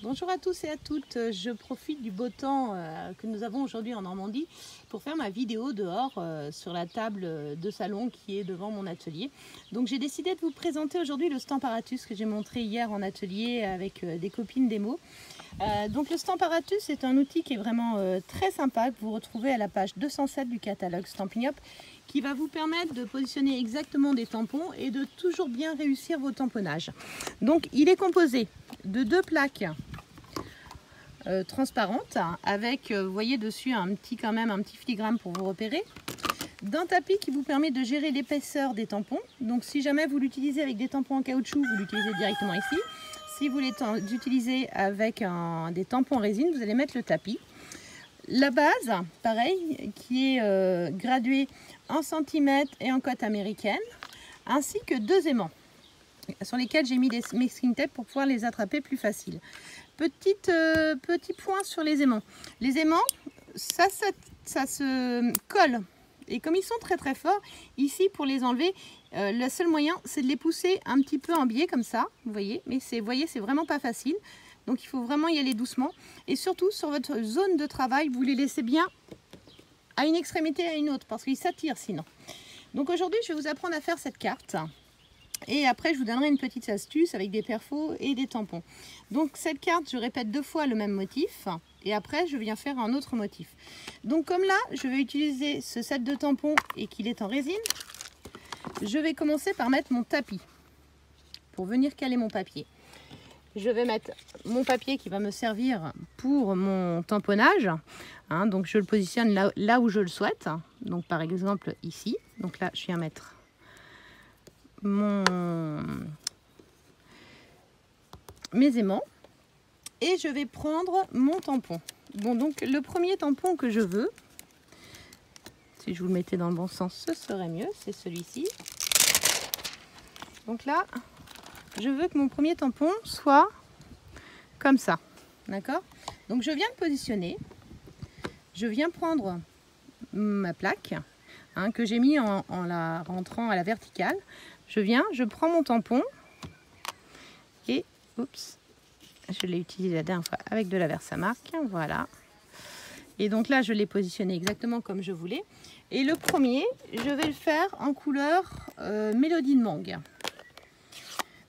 Bonjour à tous et à toutes, je profite du beau temps que nous avons aujourd'hui en Normandie pour faire ma vidéo dehors sur la table de salon qui est devant mon atelier. Donc j'ai décidé de vous présenter aujourd'hui le Stamparatus que j'ai montré hier en atelier avec des copines démo. Donc le Stamparatus est un outil qui est vraiment très sympa que vous retrouvez à la page 207 du catalogue Stampin' Up, qui va vous permettre de positionner exactement des tampons et de toujours bien réussir vos tamponnages. Donc il est composé de deux plaques transparentes avec, vous voyez dessus quand même un petit filigrane pour vous repérer, d'un tapis qui vous permet de gérer l'épaisseur des tampons. Donc si jamais vous l'utilisez avec des tampons en caoutchouc, vous l'utilisez directement ici. Si vous l'utilisez avec des tampons en résine, vous allez mettre le tapis. La base, pareil, qui est graduée en centimètres et en cote américaine, ainsi que deux aimants sur lesquels j'ai mis des masking tape pour pouvoir les attraper plus facile. Petit point sur les aimants. Les aimants, ça se colle. Et comme ils sont très très forts, ici pour les enlever, le seul moyen c'est de les pousser un petit peu en biais comme ça, vous voyez. Mais c'est vraiment pas facile. Donc il faut vraiment y aller doucement. Et surtout sur votre zone de travail, vous les laissez bien à une extrémité à une autre parce qu'ils s'attirent sinon. Donc aujourd'hui je vais vous apprendre à faire cette carte. Et après je vous donnerai une petite astuce avec des perfos et des tampons. Donc cette carte, je répète deux fois le même motif. Et après je viens faire un autre motif. Donc comme là je vais utiliser ce set de tampons et qu'il est en résine, je vais commencer par mettre mon tapis pour venir caler mon papier. Je vais mettre mon papier qui va me servir pour mon tamponnage. Donc je le positionne là où je le souhaite. Donc par exemple ici. Donc là je viens mettre mes aimants. Et je vais prendre mon tampon. Bon, donc le premier tampon que je veux, si je vous le mettais dans le bon sens, ce serait mieux, c'est celui-ci. Donc là, je veux que mon premier tampon soit comme ça, d'accord? Donc je viens le positionner, je viens prendre ma plaque que j'ai mis en la rentrant à la verticale. Je prends mon tampon et, oups, je l'ai utilisé la dernière fois avec de la Versamark, voilà. Et donc là, je l'ai positionné exactement comme je voulais. Et le premier, je vais le faire en couleur Mélodie de Mangue.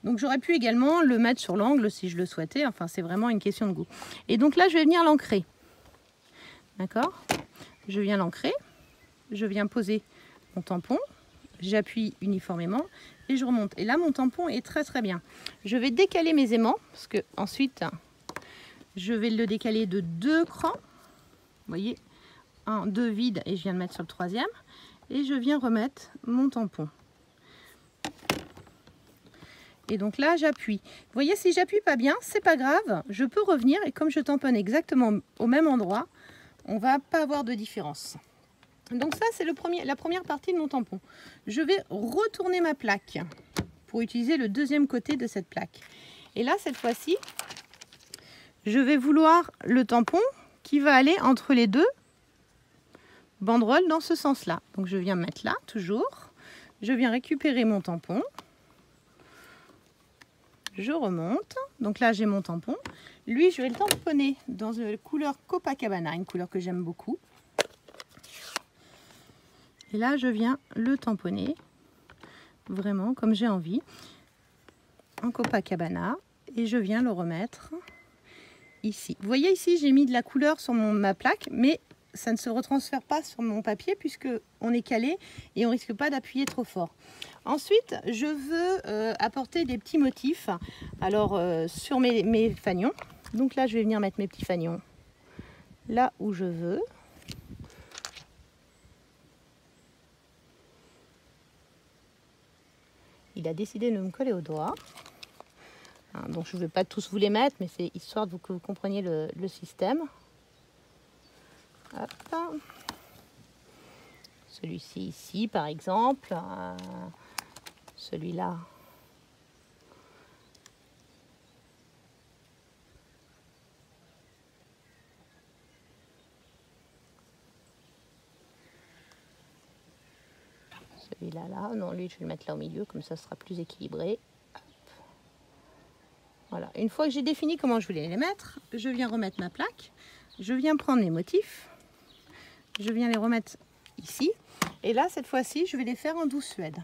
Donc j'aurais pu également le mettre sur l'angle si je le souhaitais. Enfin, c'est vraiment une question de goût. Et donc là, je vais venir l'ancrer. D'accord? Je viens l'ancrer. Je viens poser mon tampon. J'appuie uniformément et je remonte. Et là, mon tampon est très très bien. Je vais décaler mes aimants parce que ensuite, je vais le décaler de 2 crans. Vous voyez, 1, 2 vides et je viens de mettre sur le troisième. Et je viens remettre mon tampon. Et donc là, j'appuie. Vous voyez, si j'appuie pas bien, c'est pas grave. Je peux revenir et comme je tamponne exactement au même endroit, on va pas avoir de différence. Donc ça, c'est la première partie de mon tampon. Je vais retourner ma plaque pour utiliser le deuxième côté de cette plaque. Et là, cette fois-ci, je vais vouloir le tampon qui va aller entre les deux banderoles dans ce sens-là. Donc je viens mettre là, toujours. Je viens récupérer mon tampon. Je remonte. Donc là, j'ai mon tampon. Lui, je vais le tamponner dans la couleur Copacabana, une couleur que j'aime beaucoup. Et là, je viens le tamponner, vraiment comme j'ai envie, en Copacabana. Et je viens le remettre ici. Vous voyez ici, j'ai mis de la couleur sur ma plaque, mais ça ne se retransfère pas sur mon papier puisque on est calé et on risque pas d'appuyer trop fort. Ensuite, je veux apporter des petits motifs. Alors, sur mes fanions. Donc là, je vais venir mettre mes petits fanions là où je veux. Il a décidé de me coller au doigt. Donc je ne vais pas tous vous les mettre, mais c'est histoire que vous compreniez le système. Hop. Celui-ci ici, par exemple. Celui-là. Celui-là, là. Non, lui, je vais le mettre là au milieu, comme ça sera plus équilibré. Hop. Voilà. Une fois que j'ai défini comment je voulais les mettre, je viens remettre ma plaque. Je viens prendre les motifs. Je viens les remettre ici. Et là, cette fois-ci, je vais les faire en 12 suède.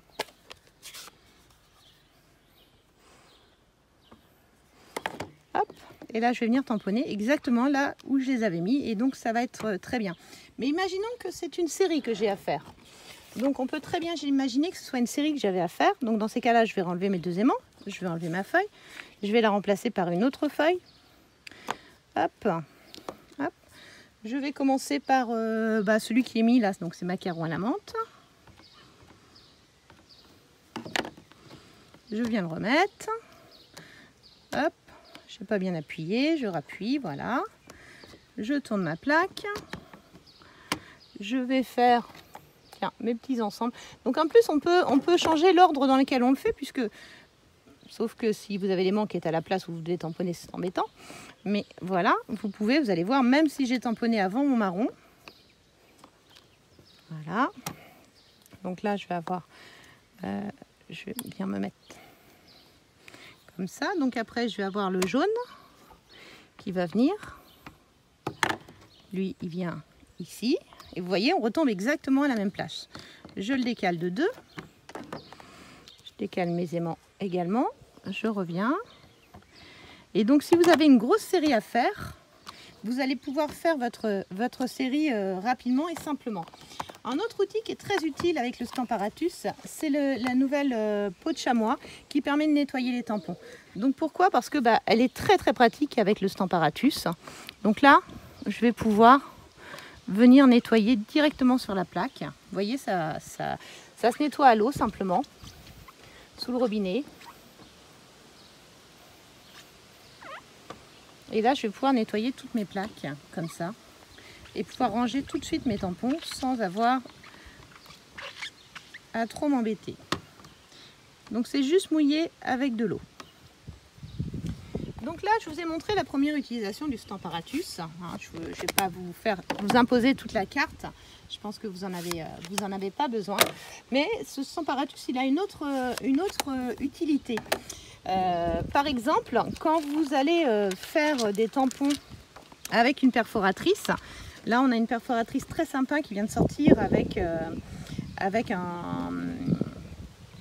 Hop. Et là, je vais venir tamponner exactement là où je les avais mis. Et donc, ça va être très bien. Mais imaginons que c'est une série que j'ai à faire. Donc, on peut très bien imaginer que ce soit une série que j'avais à faire. Donc, dans ces cas-là, je vais enlever mes deux aimants. Je vais enlever ma feuille. Je vais la remplacer par une autre feuille. Hop. Hop. Je vais commencer par celui qui est mis là. Donc, c'est macaron à la menthe. Je viens le remettre. Hop. Je n'ai pas bien appuyé, je rappuie, voilà. Je tourne ma plaque. Je vais faire mes petits ensembles. Donc en plus, on peut changer l'ordre dans lequel on le fait, puisque, sauf que si vous avez l'aimant qui est à la place où vous devez tamponner, c'est embêtant. Mais voilà, vous allez voir, même si j'ai tamponné avant mon marron. Voilà. Donc là, je vais avoir, je vais bien me mettre comme ça. Donc après, je vais avoir le jaune qui va venir. Lui, il vient ici. Et vous voyez, on retombe exactement à la même place. Je le décale de 2. Je décale mes aimants également. Je reviens. Et donc, si vous avez une grosse série à faire, vous allez pouvoir faire votre série rapidement et simplement. Un autre outil qui est très utile avec le Stamparatus, c'est la nouvelle peau de chamois qui permet de nettoyer les tampons. Donc pourquoi? Parce que elle est très très pratique avec le Stamparatus. Donc là, je vais pouvoir venir nettoyer directement sur la plaque. Vous voyez, ça se nettoie à l'eau simplement, sous le robinet. Et là, je vais pouvoir nettoyer toutes mes plaques, comme ça. Et pouvoir ranger tout de suite mes tampons sans avoir à trop m'embêter. Donc c'est juste mouillé avec de l'eau. Donc là, je vous ai montré la première utilisation du Stamparatus. Je ne vais pas vous imposer toute la carte. Je pense que vous en avez pas besoin. Mais ce Stamparatus, il a une autre utilité. Par exemple, quand vous allez faire des tampons avec une perforatrice, là on a une perforatrice très sympa qui vient de sortir avec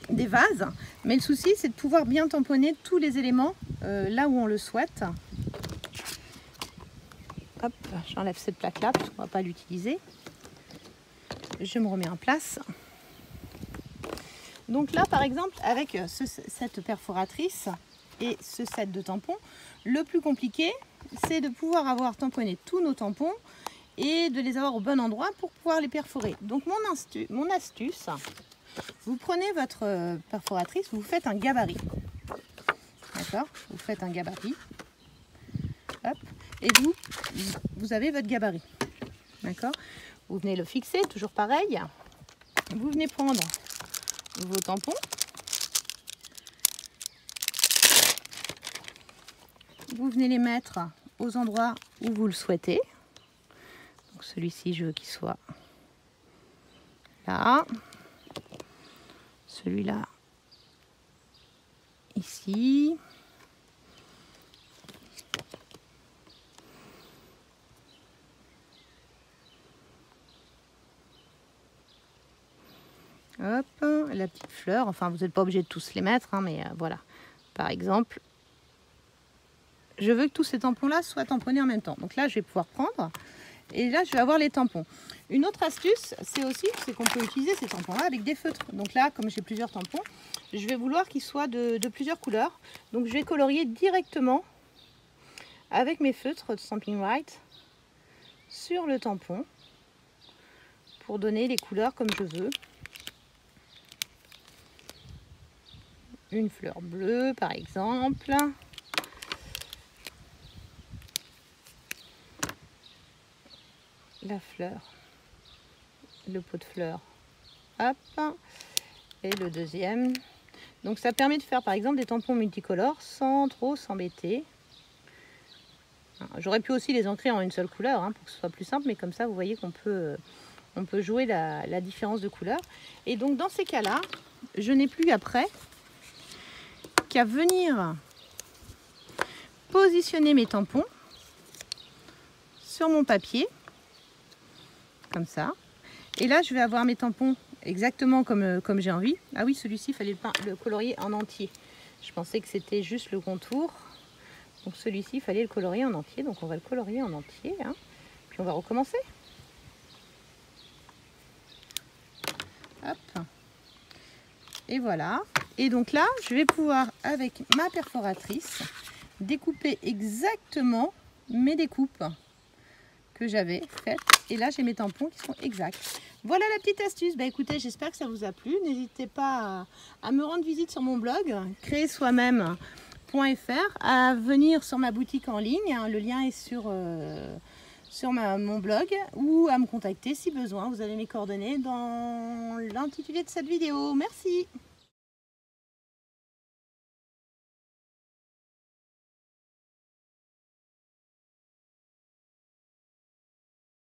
des vases, mais le souci c'est de pouvoir bien tamponner tous les éléments là où on le souhaite. Hop, j'enlève cette plaque là parce qu'on ne va pas l'utiliser. Je me remets en place. Donc là par exemple avec cette perforatrice et ce set de tampons, le plus compliqué c'est de pouvoir avoir tamponné tous nos tampons et de les avoir au bon endroit pour pouvoir les perforer. Donc mon astuce, vous prenez votre perforatrice, vous faites un gabarit. D'accord? Vous faites un gabarit. Hop. Et vous avez votre gabarit. D'accord? Vous venez le fixer, toujours pareil. Vous venez prendre vos tampons. Vous venez les mettre aux endroits où vous le souhaitez. Donc celui-ci, je veux qu'il soit là. Celui-là, ici. Hop, la petite fleur. Enfin, vous n'êtes pas obligé de tous les mettre, hein, mais voilà. Par exemple, je veux que tous ces tampons-là soient tamponnés en même temps. Donc là, je vais pouvoir prendre. Et là, je vais avoir les tampons. Une autre astuce, c'est qu'on peut utiliser ces tampons-là avec des feutres. Donc là, comme j'ai plusieurs tampons, je vais vouloir qu'ils soient de plusieurs couleurs. Donc je vais colorier directement avec mes feutres de Stampin' White sur le tampon pour donner les couleurs comme je veux. Une fleur bleue, par exemple. La fleur, le pot de fleurs, hop, et le deuxième. Donc ça permet de faire par exemple des tampons multicolores sans trop s'embêter. J'aurais pu aussi les ancrer en une seule couleur pour que ce soit plus simple, mais comme ça vous voyez qu'on peut, jouer la différence de couleur. Et donc dans ces cas-là, je n'ai plus après qu'à venir positionner mes tampons sur mon papier, comme ça. Et là, je vais avoir mes tampons exactement comme j'ai envie. Ah oui, celui-ci, il fallait le colorier en entier. Je pensais que c'était juste le contour. Donc celui-ci, il fallait le colorier en entier. Donc on va le colorier en entier. Hein. Puis on va recommencer. Hop. Et voilà. Et donc là, je vais pouvoir, avec ma perforatrice, découper exactement mes découpes que j'avais faites. Et là, j'ai mes tampons qui sont exacts. Voilà la petite astuce. Bah écoutez, j'espère que ça vous a plu. N'hésitez pas à me rendre visite sur mon blog, créersoi-même.fr, à venir sur ma boutique en ligne. Hein, le lien est sur mon blog, ou à me contacter si besoin. Vous avez mes coordonnées dans l'intitulé de cette vidéo. Merci.